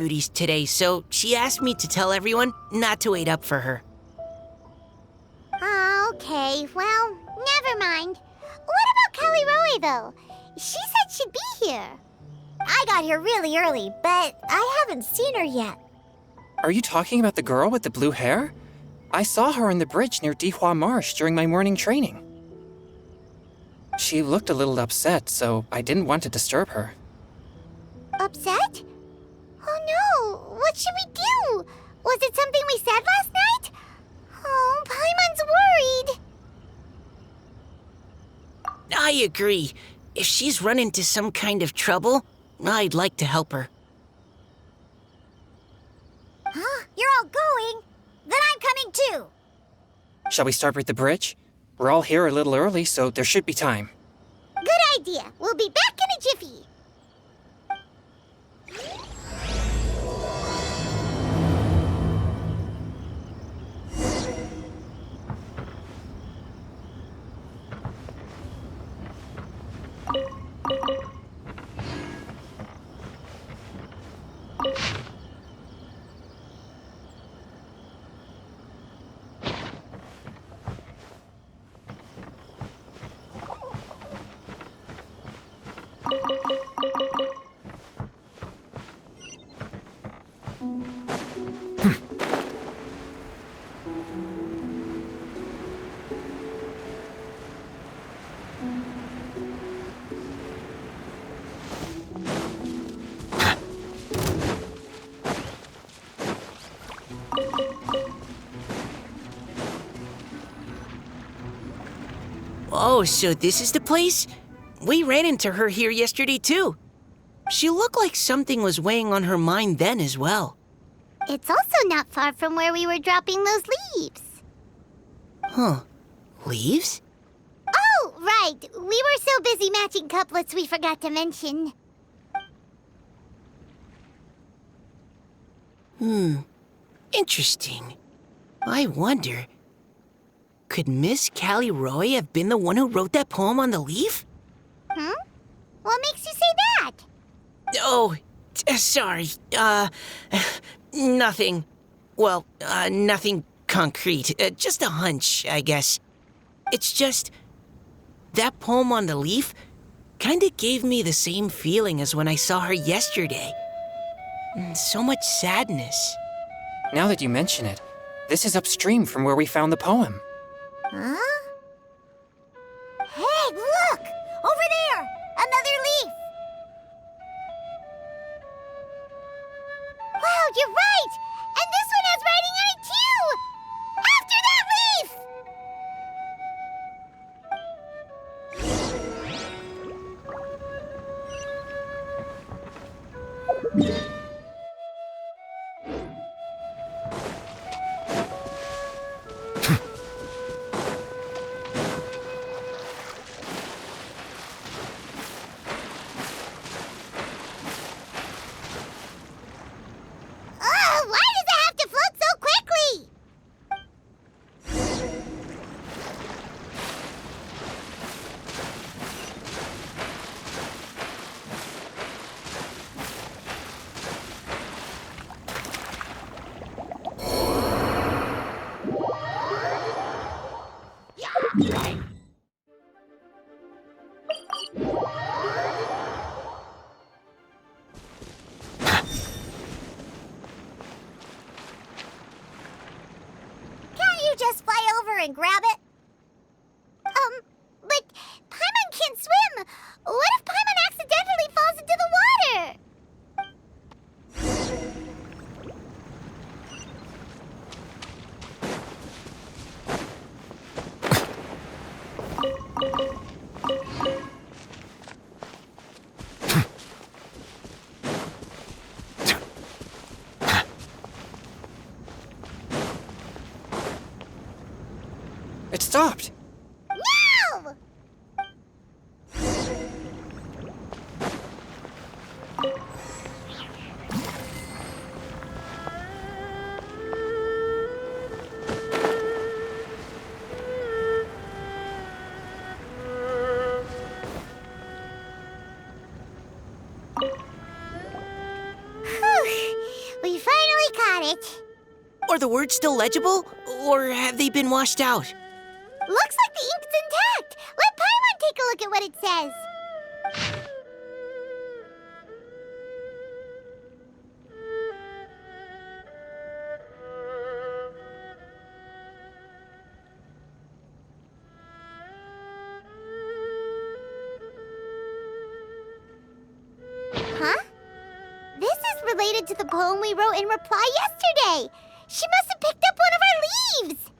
duties today, so she asked me to tell everyone not to wait up for her. Oh, okay. Well, never mind. What about Kelly Roy, though? She said she'd be here. I got here really early, but I haven't seen her yet. Are you talking about the girl with the blue hair? I saw her on the bridge near Dihua Marsh during my morning training. She looked a little upset, so I didn't want to disturb her. Upset? Oh no! What should we do? Was it something we said last night? Oh, Paimon's worried. I agree. If she's run into some kind of trouble, I'd like to help her. Huh? You're all going? Then I'm coming too. Shall we start with the bridge? We're all here a little early, so there should be time. Good idea. We'll be back in a jiffy. Oh, so this is the place? We ran into her here yesterday, too. She looked like something was weighing on her mind then as well. It's also not far from where we were dropping those leaves. Huh. Leaves? Oh, right. We were so busy matching couplets we forgot to mention. Interesting. I wonder, could Miss Callie Roy have been the one who wrote that poem on the leaf? Hmm? What makes you say that? Oh, sorry. Nothing. Well, nothing concrete. Just a hunch, I guess. It's just, that poem on the leaf kinda gave me the same feeling as when I saw her yesterday. So much sadness. Now that you mention it, this is upstream from where we found the poem. Huh? Hey, look! Over there! Another leaf! Wow, you're right! And this one has writing on it too! After that leaf! Why does it have to float so quickly? Can't you just fly over and grab it? But Paimon can't swim. What if Paimon accidentally falls into the water? It stopped! No! Whew. Are the words still legible, or have they been washed out? Looks like the ink's intact. Let Paimon take a look at what it says. Huh? This is related to the poem we wrote in reply yesterday. She must have picked up one of our leaves.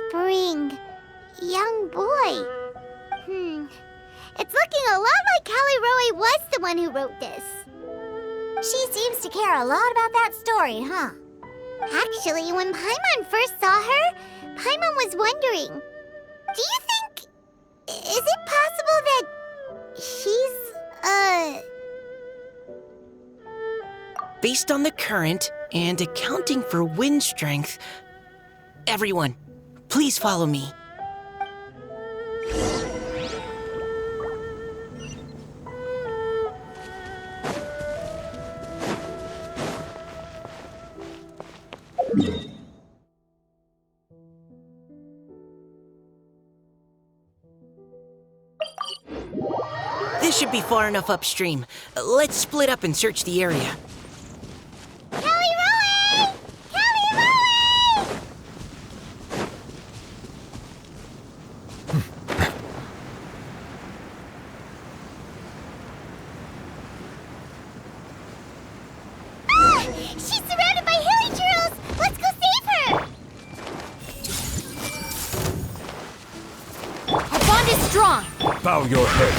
Spring. Young boy. It's looking a lot like Callie Roe was the one who wrote this. She seems to care a lot about that story, huh? Actually, when Paimon first saw her, Paimon was wondering, do you think... is it possible that she's, Based on the current and accounting for wind strength, everyone, please follow me. This should be far enough upstream. Let's split up and search the area. Callie Roe! Callie Roe! Ah! She's surrounded by hilly churls! Let's go save her! Our bond is strong. Bow your head.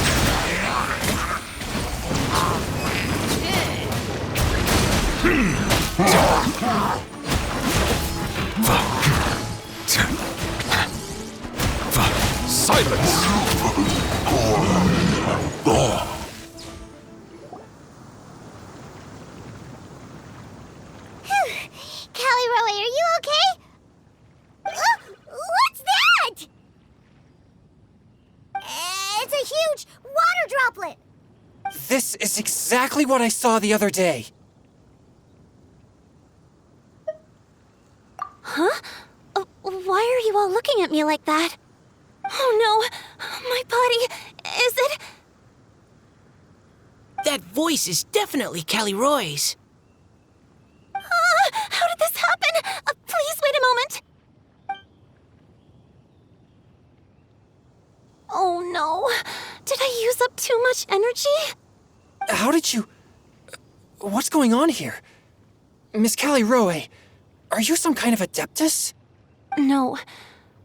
Silence! Callie Roe, are you okay? What's that? It's a huge water droplet. This is exactly what I saw the other day. Why are you all looking at me like that? Oh no, my body, is it? That voice is definitely Callie Roy's. How did this happen? Please wait a moment. Oh no, did I use up too much energy? How did you... What's going on here? Miss Callie Roe, are you some kind of adeptus? No,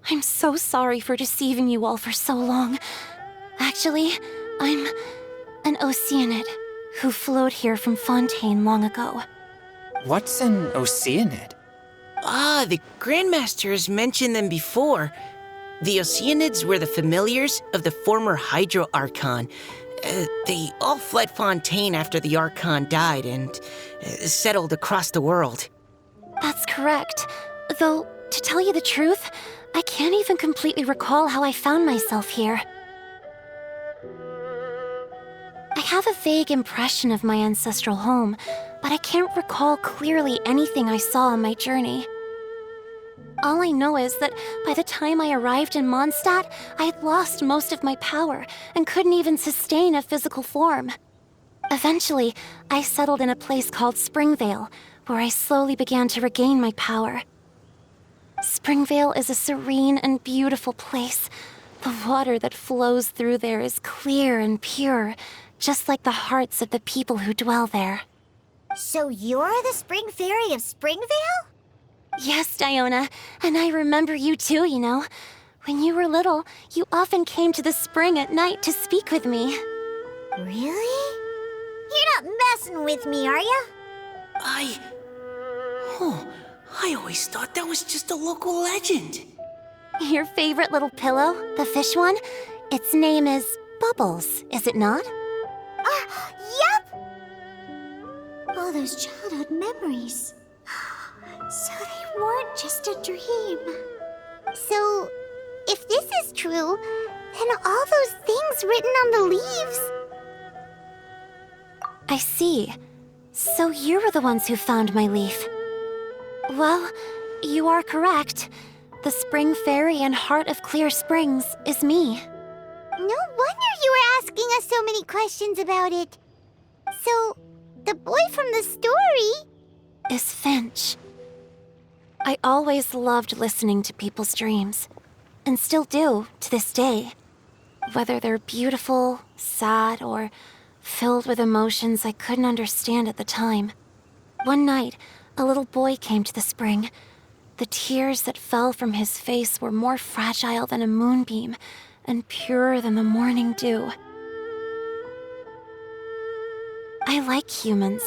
I'm so sorry for deceiving you all for so long. Actually, I'm an Oceanid who flowed here from Fontaine long ago. What's an Oceanid? Ah, the Grandmaster has mentioned them before. The Oceanids were the familiars of the former Hydro Archon. They all fled Fontaine after the Archon died and settled across the world. That's correct. Though, to tell you the truth, I can't even completely recall how I found myself here. I have a vague impression of my ancestral home, but I can't recall clearly anything I saw on my journey. All I know is that by the time I arrived in Mondstadt, I had lost most of my power and couldn't even sustain a physical form. Eventually, I settled in a place called Springvale, where I slowly began to regain my power. Springvale is a serene and beautiful place. The water that flows through there is clear and pure, just like the hearts of the people who dwell there. So you're the Spring Fairy of Springvale? Yes, Diona, and I remember you too, you know. When you were little, you often came to the spring at night to speak with me. Really? You're not messing with me, are ya? I always thought that was just a local legend. Your favorite little pillow, the fish one? Its name is Bubbles, is it not? Yep! All those childhood memories. So they weren't just a dream. So, if this is true, then all those things written on the leaves... I see. So you were the ones who found my leaf. Well, you are correct. The Spring Fairy and Heart of Clear Springs is me. No wonder you were asking us so many questions about it. So, the boy from the story... Is Finch. I always loved listening to people's dreams, and still do to this day. Whether they're beautiful, sad, or filled with emotions I couldn't understand at the time. One night, a little boy came to the spring. The tears that fell from his face were more fragile than a moonbeam and purer than the morning dew. I like humans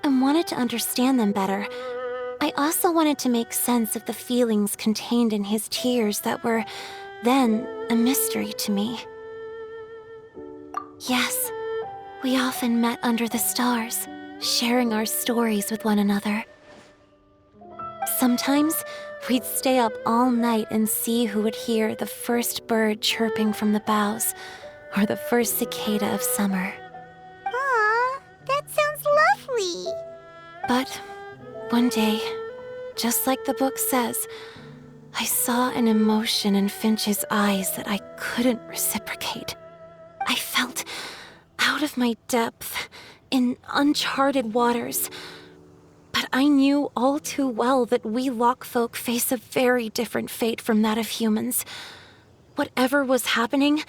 and wanted to understand them better. I also wanted to make sense of the feelings contained in his tears that were, then, a mystery to me. Yes, we often met under the stars, sharing our stories with one another. Sometimes, we'd stay up all night and see who would hear the first bird chirping from the boughs, or the first cicada of summer. Aw, that sounds lovely. But one day, just like the book says, I saw an emotion in Finch's eyes that I couldn't reciprocate. I felt out of my depth, in uncharted waters. But I knew all too well that we Lockfolk face a very different fate from that of humans. Whatever was happening,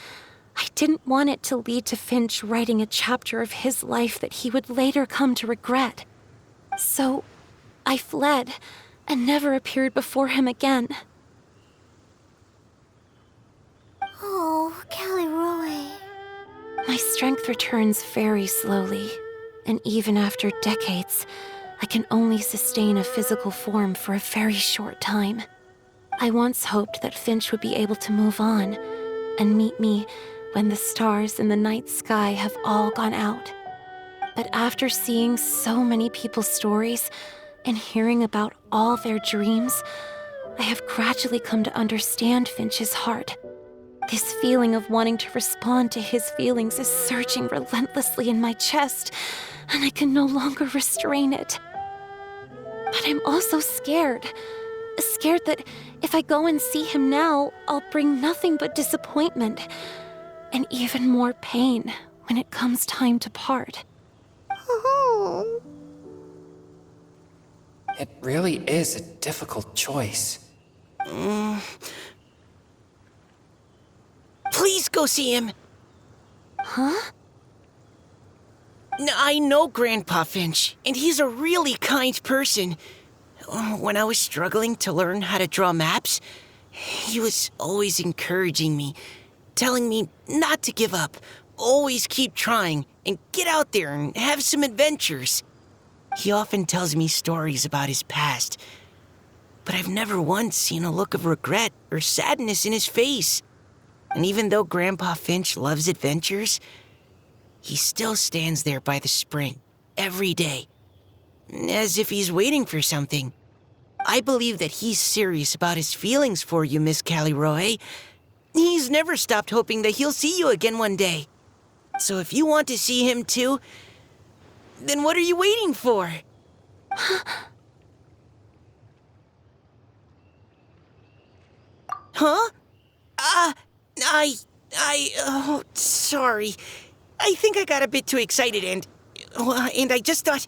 I didn't want it to lead to Finch writing a chapter of his life that he would later come to regret. So, I fled, and never appeared before him again. Oh, Callie Roy. My strength returns very slowly, and even after decades, I can only sustain a physical form for a very short time. I once hoped that Finch would be able to move on and meet me when the stars in the night sky have all gone out. But after seeing so many people's stories and hearing about all their dreams, I have gradually come to understand Finch's heart. This feeling of wanting to respond to his feelings is surging relentlessly in my chest, and I can no longer restrain it. But I'm also scared. Scared that if I go and see him now, I'll bring nothing but disappointment, and even more pain when it comes time to part. Oh. It really is a difficult choice. Please go see him. Huh? I know Grandpa Finch, and he's a really kind person. When I was struggling to learn how to draw maps, he was always encouraging me, telling me not to give up, always keep trying, and get out there and have some adventures. He often tells me stories about his past, but I've never once seen a look of regret or sadness in his face. And even though Grandpa Finch loves adventures, he still stands there by the spring every day, as if he's waiting for something. I believe that he's serious about his feelings for you, Miss Callie Roy. He's never stopped hoping that he'll see you again one day. So if you want to see him too, then what are you waiting for? Huh? Oh, sorry. I think I got a bit too excited and I just thought,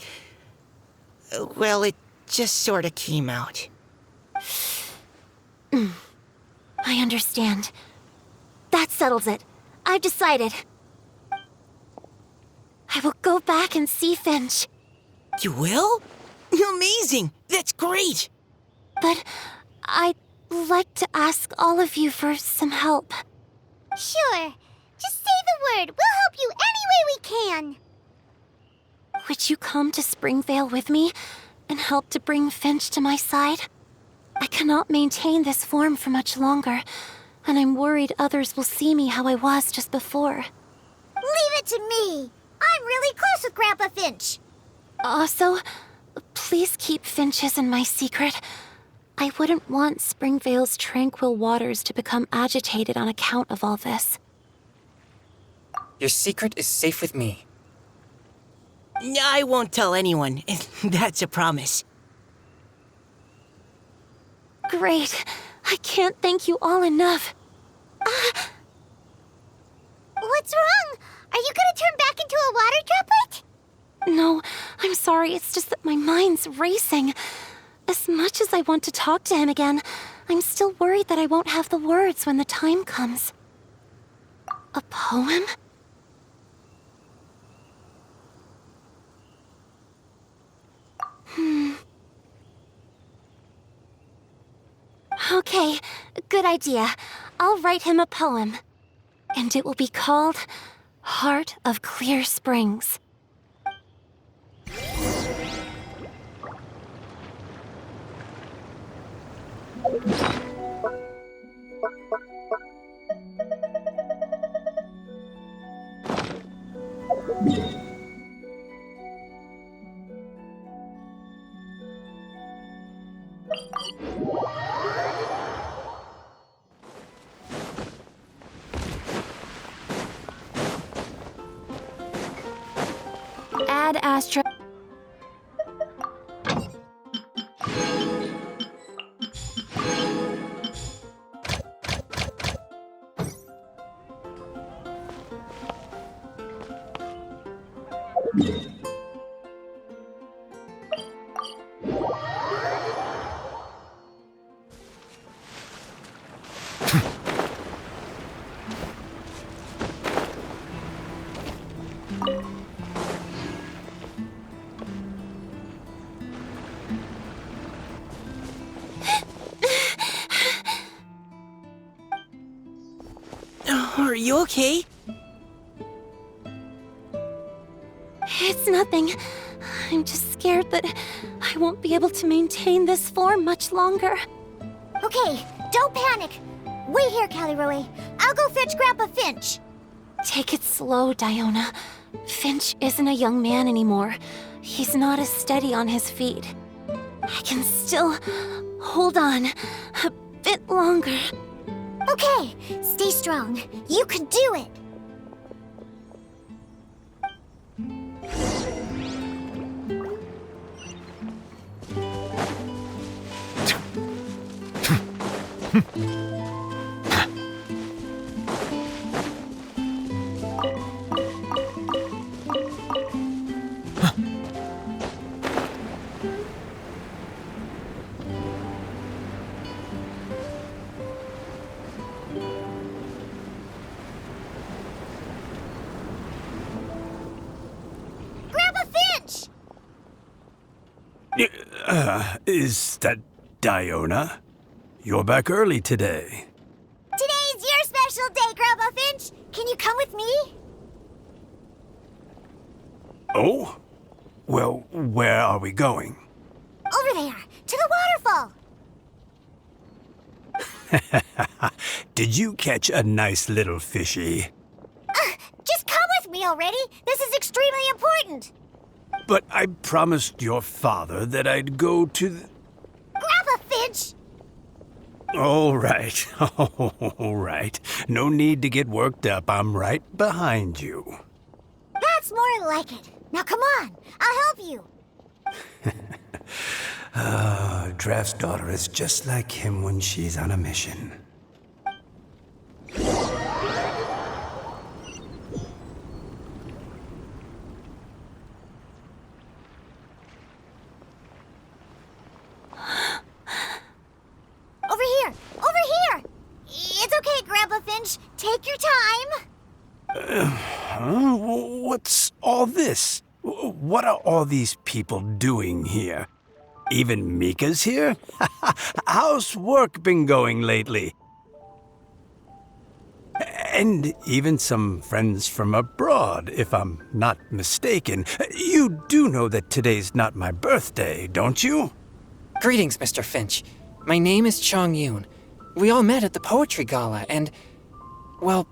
well, it just sort of came out. I understand. That settles it. I've decided. I will go back and see Finch. You will? Amazing! That's great! But I like to ask all of you for some help. Sure. Just say the word. We'll help you any way we can. Would you come to Springvale with me and help to bring Finch to my side? I cannot maintain this form for much longer, and I'm worried others will see me how I was just before. Leave it to me. I'm really close with Grandpa Finch. Also, please keep Finch's in my secret. I wouldn't want Springvale's tranquil waters to become agitated on account of all this. Your secret is safe with me. I won't tell anyone. That's a promise. Great. I can't thank you all enough. What's wrong? Are you gonna turn back into a water droplet? No, I'm sorry. It's just that my mind's racing. As much as I want to talk to him again, I'm still worried that I won't have the words when the time comes. A poem? Okay, good idea. I'll write him a poem. And it will be called Heart of Clear Springs. Add Astra. Are you okay? It's nothing. I'm just scared that I won't be able to maintain this form much longer. Okay, don't panic. Wait here, Caliroe. I'll go fetch Grandpa Finch. Take it slow, Diona. Finch isn't a young man anymore. He's not as steady on his feet. I can still hold on a bit longer. Okay, stay strong. You can do it. Grandpa Finch! Is that Diona? You're back early today. Today's your special day, Grandpa Finch. Can you come with me? Oh? Well, where are we going? Over there, to the waterfall. Did you catch a nice little fishy? Just come with me already. This is extremely important. But I promised your father that I'd go to the... Grandpa Finch! All right, all right. No need to get worked up. I'm right behind you. That's more like it. Now come on, I'll help you. Draft's daughter is just like him when she's on a mission. Over here! Over here! It's okay, Grandpa Finch. Take your time. What's all this? What are all these people doing here? Even Mika's here? How's work been going lately? And even some friends from abroad, if I'm not mistaken. You do know that today's not my birthday, don't you? Greetings, Mr. Finch. My name is Chong Yoon. We all met at the poetry gala, and, well,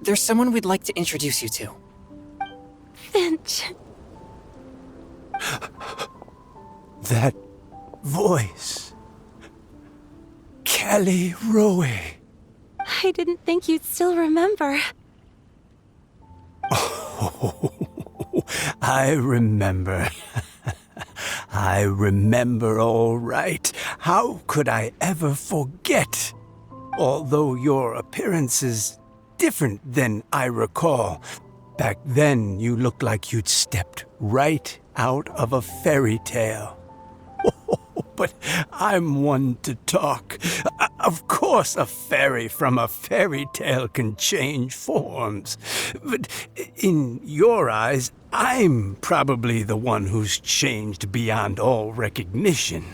there's someone we'd like to introduce you to. Finch. That voice. Callie Rowe. I didn't think you'd still remember. Oh, I remember. I remember all right. How could I ever forget? Although your appearance is different than I recall. Back then, you looked like you'd stepped right out of a fairy tale. But I'm one to talk. Of course, a fairy from a fairy tale can change forms. But in your eyes, I'm probably the one who's changed beyond all recognition.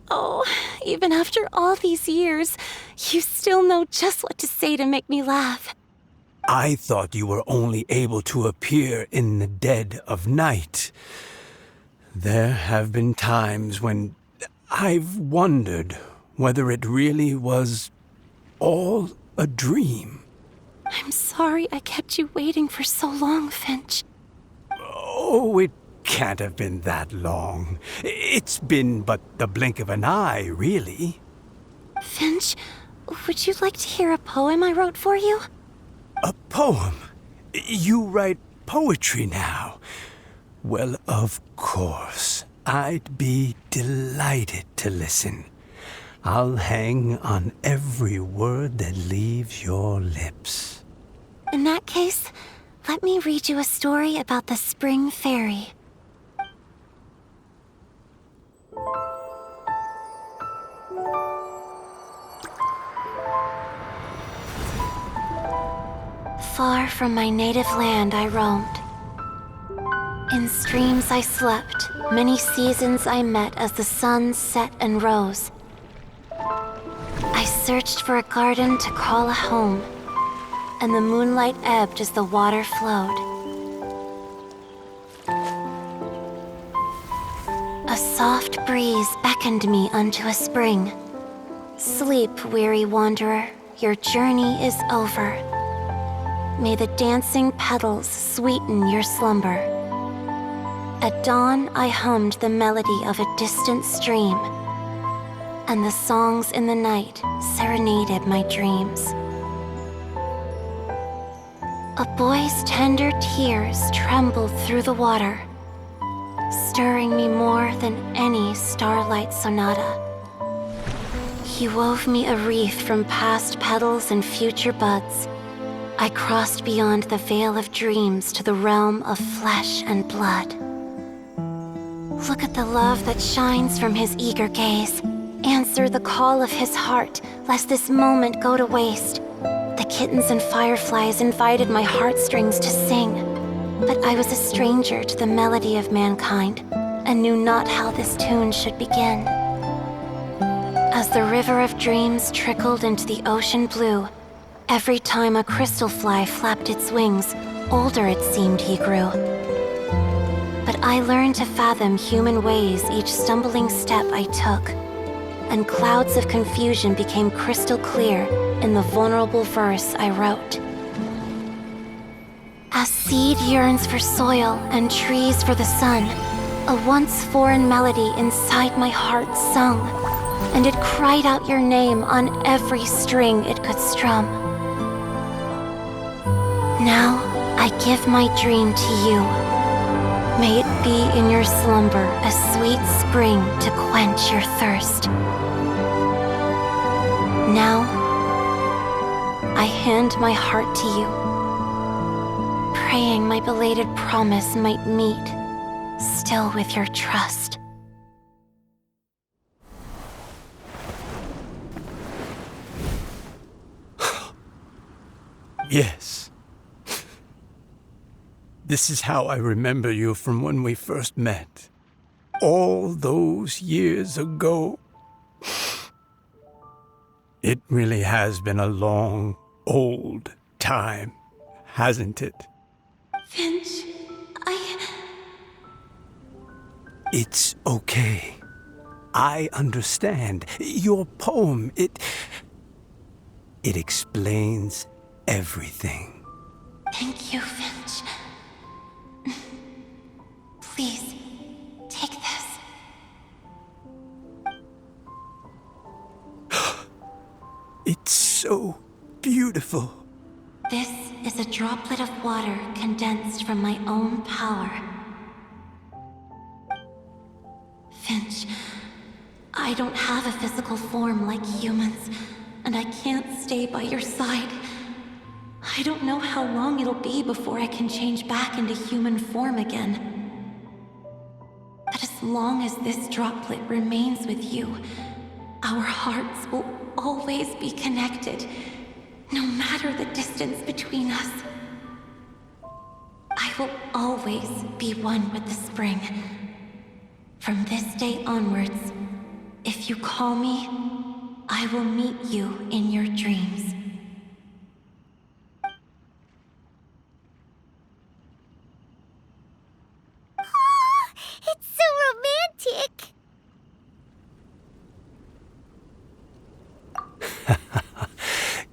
Oh, even after all these years, you still know just what to say to make me laugh. I thought you were only able to appear in the dead of night. There have been times when I've wondered whether it really was all a dream. I'm sorry I kept you waiting for so long, Finch. Oh, it can't have been that long. It's been but the blink of an eye, really. Finch, would you like to hear a poem I wrote for you? A poem? You write poetry now? Well, of course. I'd be delighted to listen. I'll hang on every word that leaves your lips. In that case, let me read you a story about the Spring Fairy. Far from my native land I roamed. In streams I slept, many seasons I met as the sun set and rose. I searched for a garden to call a home, and the moonlight ebbed as the water flowed. A soft breeze beckoned me unto a spring. Sleep, weary wanderer, your journey is over. May the dancing petals sweeten your slumber. At dawn, I hummed the melody of a distant stream, and the songs in the night serenaded my dreams. A boy's tender tears trembled through the water, stirring me more than any starlight sonata. He wove me a wreath from past petals and future buds. I crossed beyond the veil of dreams to the realm of flesh and blood. Look at the love that shines from his eager gaze. Answer the call of his heart, lest this moment go to waste. The kittens and fireflies invited my heartstrings to sing, but I was a stranger to the melody of mankind, and knew not how this tune should begin. As the river of dreams trickled into the ocean blue, every time a crystal fly flapped its wings, older it seemed he grew. But I learned to fathom human ways each stumbling step I took, and clouds of confusion became crystal clear in the vulnerable verse I wrote. As seed yearns for soil and trees for the sun, a once foreign melody inside my heart sung, and it cried out your name on every string it could strum. Now I give my dream to you. May it be in your slumber a sweet spring to quench your thirst. Now, I hand my heart to you, praying my belated promise might meet, still with your trust. Yes. This is how I remember you from when we first met. All those years ago. It really has been a long, old time, hasn't it? Finch, It's okay. I understand. Your poem, it explains everything. Thank you, Finch. Please, take this. It's so beautiful. This is a droplet of water condensed from my own power. Finch, I don't have a physical form like humans, and I can't stay by your side. I don't know how long it'll be before I can change back into human form again. But as long as this droplet remains with you, our hearts will always be connected, no matter the distance between us. I will always be one with the spring. From this day onwards, if you call me, I will meet you in your dreams. It's so romantic!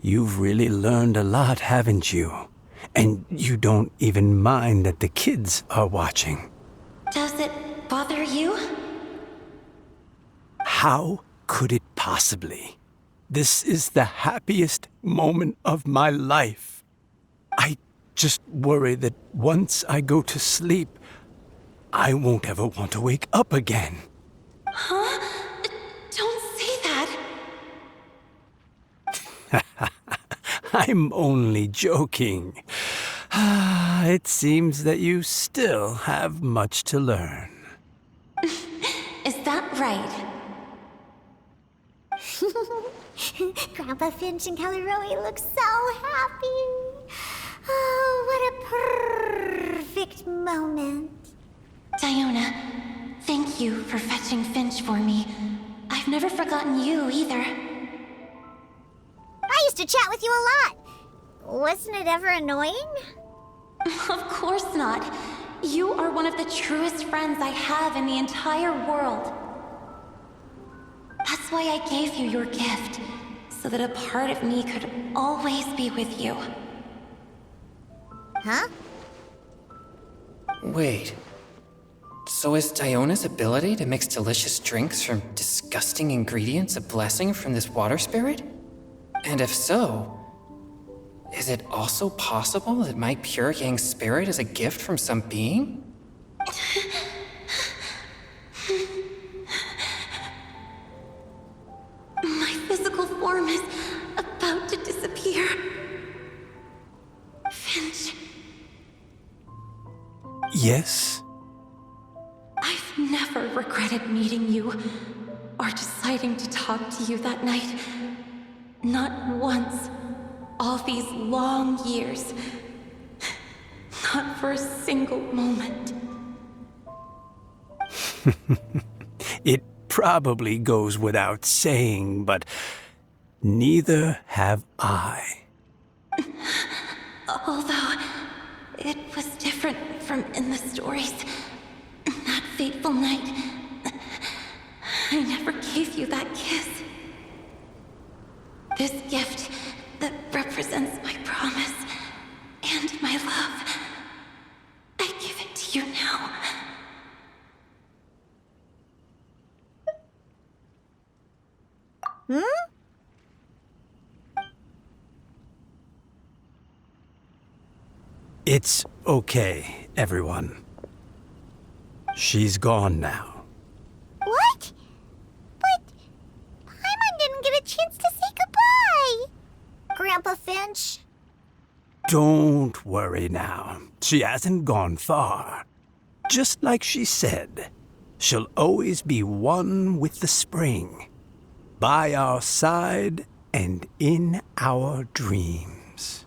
You've really learned a lot, haven't you? And you don't even mind that the kids are watching. Does it bother you? How could it possibly? This is the happiest moment of my life. I just worry that once I go to sleep, I won't ever want to wake up again. Huh? Don't say that. I'm only joking. It seems that you still have much to learn. Is that right? Grandpa Finch and Kelly Rowie look so happy. Oh, what a perfect moment. Diona, thank you for fetching Finch for me. I've never forgotten you either. I used to chat with you a lot. Wasn't it ever annoying? Of course not. You are one of the truest friends I have in the entire world. That's why I gave you your gift, so that a part of me could always be with you. Huh? Wait. So is Diona's ability to mix delicious drinks from disgusting ingredients a blessing from this water spirit? And if so, is it also possible that my pure yang spirit is a gift from some being? My physical form is about to disappear. Finch, Yes? I've never regretted meeting you or deciding to talk to you that night. Not once. All these long years. Not for a single moment. It probably goes without saying, but neither have I. Although, it was different from in the stories. That fateful night, I never gave you that kiss. This gift that represents my promise and my love, I give it to you now. It's okay, everyone. She's gone now. What? But Paimon didn't get a chance to say goodbye. Grandpa Finch. Don't worry now. She hasn't gone far. Just like she said, she'll always be one with the spring. By our side and in our dreams.